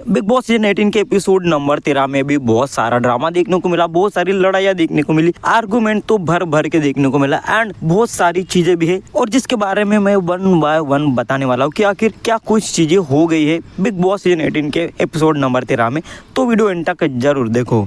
Big boss season 18 के episode number 13 में भी बहुत सारा ड्रामा देखने को मिला, बहुत सारी लड़ाइयाँ देखने को मिली, आर्गुमेंट तो भर भर के देखने को मिला एंड बहुत सारी चीजें भी है और जिसके बारे में मैं वन बाय वन बताने वाला हूँ कि आखिर क्या कुछ चीजें हो गई है बिग बॉस सीजन 18 के एपिसोड नंबर 13 में। तो वीडियो एंड तक जरूर देखो।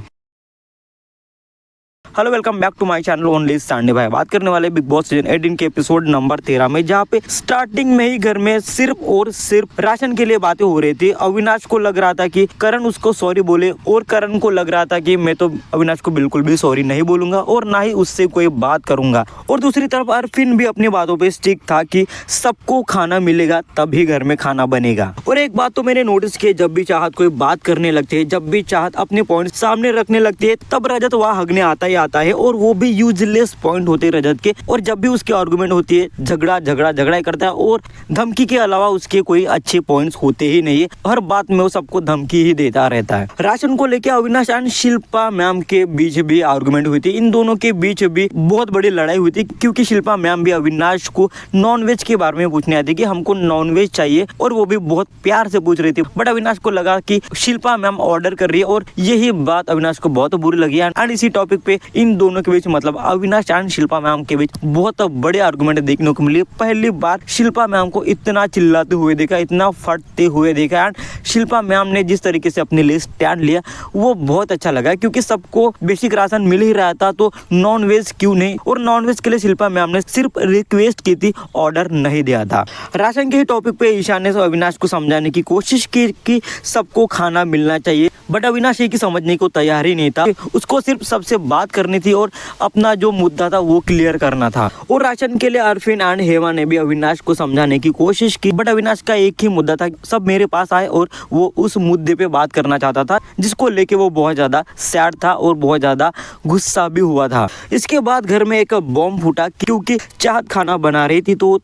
Hello welcome back to my channel only सांडे भाई। बात करने वाले बिग बॉस सीजन 18 के एपिसोड नंबर 13 में, जहाँ पे स्टार्टिंग में ही घर में सिर्फ और सिर्फ राशन के लिए बातें हो रही थी। अविनाश को लग रहा था कि करण उसको सॉरी बोले और करण को लग रहा था कि मैं तो अविनाश को बिल्कुल भी सॉरी नहीं बोलूंगा और ना ही उससे कोई बात करूंगा। और दूसरी तरफ अरफिन भी अपनी बातों पे स्टिक था कि सबको खाना मिलेगा तभी घर में खाना बनेगा। और एक बात तो मैंने नोटिस की, जब भी चाहत कोई बात करने लगती है, जब भी चाहत अपने पॉइंट सामने रखने लगती है, तब रजत वहाँ हगने आता है और वो भी यूजलेस पॉइंट होते हैं रजत के। और जब भी उसकी आर्गुमेंट होती है, झगड़ा ही करता है और धमकी के अलावा उसके कोई अच्छे पॉइंट्स होते ही नहीं है। हर बात में वो सबको धमकी ही देता रहता है। राशन को लेकर अविनाश एंड शिल्पा मैम के बीच भी आर्गुमेंट हुई थी। इन दोनों के बीच भी बहुत बड़ी लड़ाई हुई थी, क्योंकि शिल्पा मैम भी अविनाश को नॉनवेज के बारे में पूछने आई थी कि हमको नॉनवेज चाहिए, और वो भी बहुत प्यार से पूछ रही थी। बट अविनाश को लगा कि शिल्पा मैम ऑर्डर कर रही है और यही बात अविनाश को बहुत बुरी लगी। एंड इसी टॉपिक पे इन दोनों के बीच, मतलब अविनाश एंड शिल्पा मैम के बीच बहुत बड़े आर्गुमेंट देखने को मिले। पहली बार शिल्पा मैम को इतना चिल्लाते हुए देखा, इतना फटते हुए देखा। एंड शिल्पा मैम ने जिस तरीके से अपने लिए स्टैंड लिया वो बहुत अच्छा लगा, क्योंकि सबको बेसिक राशन मिल ही रहा था, तो नॉन वेज क्यों नहीं। और नॉन वेज के लिए शिल्पा मैम ने सिर्फ रिक्वेस्ट की थी, ऑर्डर नहीं दिया था। राशन के टॉपिक पे ईशान ने अविनाश को समझाने की कोशिश की कि सबको खाना मिलना चाहिए, बट अविनाश ये समझने को तैयार ही नहीं था। उसको सिर्फ सबसे बात करनी थी और अपना जो मुद्दा था वो क्लियर करना था। और राशन के लिए अरफिन एंड हेमा ने भी अविनाश को समझाने की कोशिश की, बट अविनाश का एक ही मुद्दा था, सब मेरे पास आए और वो उस मुद्दे पे बात करना चाहता था, जिसको लेके वो बहुत ज्यादा सैड था और बहुत ज्यादा गुस्सा भी हुआ था। इसके बाद घर में एक बॉम्ब फूटा, क्योंकि चाहत खाना बना रही थी, तो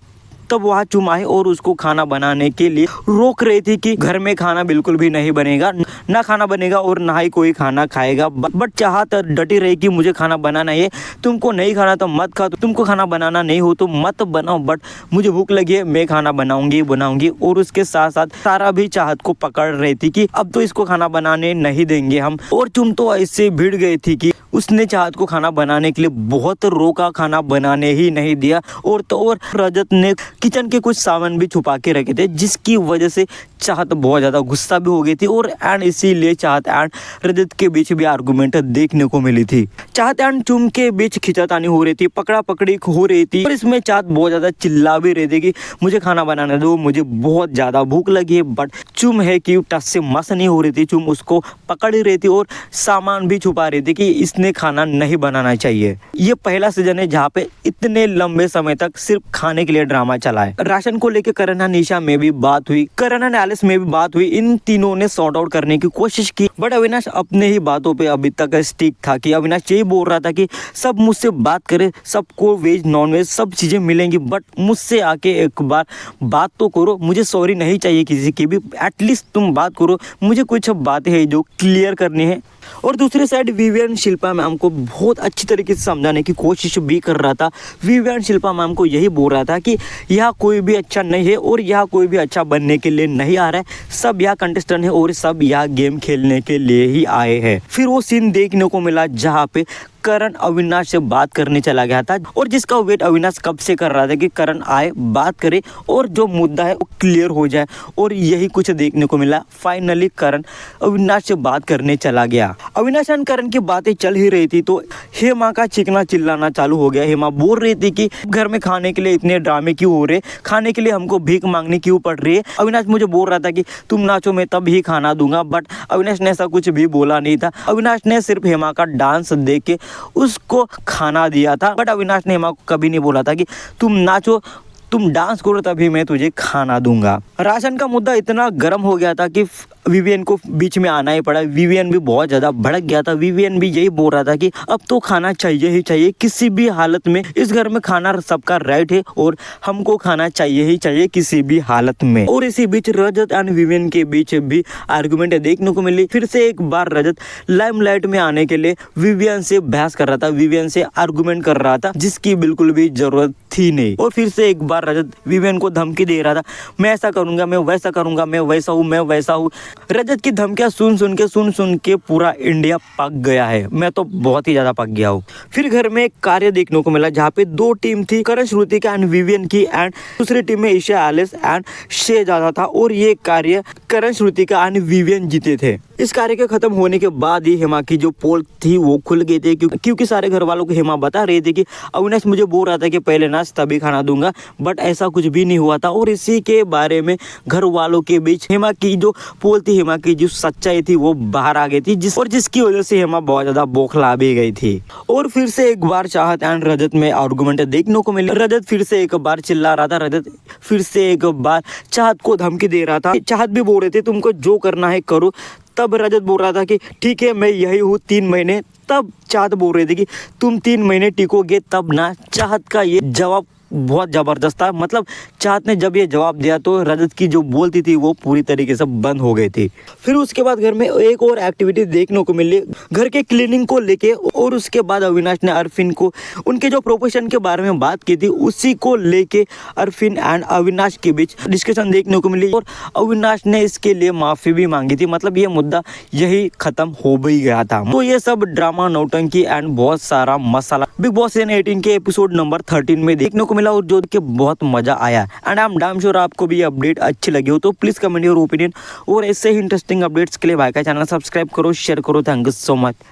तब वहाँ चुम आई और उसको खाना बनाने के लिए रोक रही थी कि घर में खाना बिल्कुल भी नहीं बनेगा, ना खाना बनेगा और ना ही कोई खाना खाएगा। बट चाहत डटी रही कि मुझे खाना बनाना है, तुमको नहीं खाना तो मत खा, तुमको खाना बनाना नहीं हो तो मत बनाओ, बट मुझे भूख लगी है, मैं खाना बनाऊंगी। और उसके साथ साथ सारा भी चाहत को पकड़ रही थी कि अब तो इसको खाना बनाने नहीं देंगे हम। और तुम तो ऐसे भिड़ गई थी कि उसने चाहत को खाना बनाने के लिए बहुत रोका, खाना बनाने ही नहीं दिया। और रजत ने किचन के कुछ सामान भी छुपा के रखे थे, जिसकी वजह से चाहत बहुत ज्यादा गुस्सा भी हो गई थी। और एंड इसीलिए चाहत एंड रजत के बीच भी आर्गुमेंट देखने को मिली थी। चाहत एंड चुम के बीच खिंचातानी हो रही थी, पकड़ा पकड़ी हो रही थी, और इसमें चाहत बहुत ज्यादा चिल्ला भी रही थी कि मुझे खाना बनाने दो, मुझे बहुत ज्यादा भूख लगी है। बट चुम है कि टस से मस नहीं हो रही थी, चुम उसको पकड़ ही रही थी और सामान भी छुपा रही थी कि इसने खाना नहीं बनाना चाहिए। ये पहला सीजन है जहाँ पे इतने लंबे समय तक सिर्फ खाने के लिए ड्रामा चला है। राशन को लेकर करण निशा में भी बात हुई, करण एलिस में भी बात हुई। इन तीनों ने सॉर्ट आउट करने की कोशिश की, बट अविनाश अपने ही बातों पे अभी तक स्टिक था कि अविनाश यही बोल रहा था कि सब मुझसे बात करे, सबको वेज नॉन वेज सब चीजें मिलेंगी, बट मुझसे आके एक बार बात तो करो, मुझे सॉरी नहीं चाहिए किसी की भी, एटलीस्ट तुम बात करो, मुझे कुछ बातें हैं जो क्लियर करनी है। और दूसरी साइड विवियन शिल्पा मैम को बहुत अच्छी तरीके से समझाने की कोशिश भी कर रहा था। विवियन शिल्पा मैम को यही बोल रहा था कि यहाँ कोई भी अच्छा नहीं है और यहाँ कोई भी अच्छा बनने के लिए नहीं आ रहा है, सब यहाँ कंटेस्टेंट है और सब यहाँ गेम खेलने के लिए ही आए हैं। फिर वो सीन देखने को मिला जहाँ पे करण अविनाश से बात करने चला गया था, और जिसका वेट अविनाश कब से कर रहा था कि करण आए, बात करे और जो मुद्दा है वो क्लियर हो जाए। और यही कुछ देखने को मिला। फाइनली करण अविनाश से बात करने चला गया। अविनाश और करण की बातें चल ही रही थी, तो हेमा का चिकना चिल्लाना चालू हो गया। हेमा बोल रही थी कि घर में खाने के लिए इतने ड्रामे क्यों हो रहे, खाने के लिए हमको भीख मांगनी क्यों पड़ रही है। अविनाश मुझे बोल रहा था कि तुम नाचो मैं तब ही खाना दूंगा, बट अविनाश ने ऐसा कुछ भी बोला नहीं था। अविनाश ने सिर्फ हेमा का डांस देख के उसको खाना दिया था, बट अविनाश ने हेमा को कभी नहीं बोला था कि तुम नाचो, तुम डांस करो तभी मैं तुझे खाना दूंगा। राशन का मुद्दा इतना गर्म हो गया था कि विवियन को बीच में आना ही पड़ा। विवियन भी बहुत ज़्यादा भड़क गया था। विवियन भी यही बोल रहा था कि अब तो खाना चाहिए ही चाहिए, किसी भी हालत में इस घर में खाना सबका राइट है और हमको खाना चाहिए ही चाहिए किसी भी हालत में। और इसी बीच रजत एंड विवियन के बीच भी आर्गुमेंट देखने को मिली। फिर से एक बार रजत लाइमलाइट में आने के लिए विवियन से बहस कर रहा था, विवियन से आर्गुमेंट कर रहा था, जिसकी बिल्कुल भी जरूरत थी नहीं। और फिर से एक बार रजत विवियन को धमकी दे रहा था, मैं ऐसा करूंगा, मैं वैसा करूंगा, मैं वैसा हूँ, मैं वैसा हूँ। रजत की धमकियां सुन सुन के पूरा इंडिया पक गया है। मैं तो बहुत ही ज्यादा पक गया हूँ। फिर घर में एक कार्य देखने को मिला जहाँ पे दो टीम थी, करण श्रुतिका एंड विवियन की, एंड दूसरी टीम में ईशा एलिस एंड शहजादा था, और ये कार्य करण श्रुतिका एंड विवियन जीते थे। इस कार्य के खत्म होने के बाद ही हेमा की जो पोल थी वो खुल गई थी, क्योंकि सारे घर वालों को हेमा बता रही थी कि अविनाश मुझे बोल रहा था कि पहले नाच तभी खाना दूंगा, बट ऐसा कुछ भी नहीं हुआ था। और इसी के बारे में घर वालों के बीच हेमा की जो पोल थी, हेमा की जो सच्चाई थी वो बाहर आ गई थी, जिसकी वजह से हेमा बहुत ज्यादा बौखला भी गई थी। और फिर से एक बार चाहत एंड रजत में आर्गुमेंट देखने को मिले। रजत फिर से एक बार चिल्ला रहा था, रजत फिर से एक बार चाहत को धमकी दे रहा था। चाहत भी बोल रहे थे तुमको जो करना है करो। तब रजत बोल रहा था कि ठीक है मैं यही हूँ 3 महीने। तब चाहत बोल रहे थे कि तुम 3 महीने टिकोगे तब ना। चाहत का ये जवाब बहुत ज़बरदस्त था। मतलब चाहत ने जब ये जवाब दिया तो रजत की जो बोलती थी वो पूरी तरीके से बंद हो गई थी। फिर उसके बाद घर में एक और एक्टिविटी देखने को मिली घर के क्लीनिंग को लेके, और उसके बाद अविनाश ने अरफिन को उनके जो प्रोफेशन के बारे में बात की थी उसी को लेके अरफिन एंड अविनाश के बीच डिस्कशन देखने को मिली, और अविनाश ने इसके लिए माफ़ी भी मांगी थी। मतलब ये मुद्दा यही खत्म हो भी गया था। तो ये सब ड्रामा, नौटंकी एंड बहुत सारा मसाला बिग बॉस सीजन 18 के एपिसोड नंबर 13 में देखने को मिला, और जो कि बहुत मजा आया। And I am damn sure आपको भी अपडेट अच्छी लगी हो तो प्लीज कमेंट योर ओपिनियन, और ऐसे ही इंटरेस्टिंग अपडेट्स के लिए भाई का चैनल सब्सक्राइब करो, शेयर करो। Thank you so much.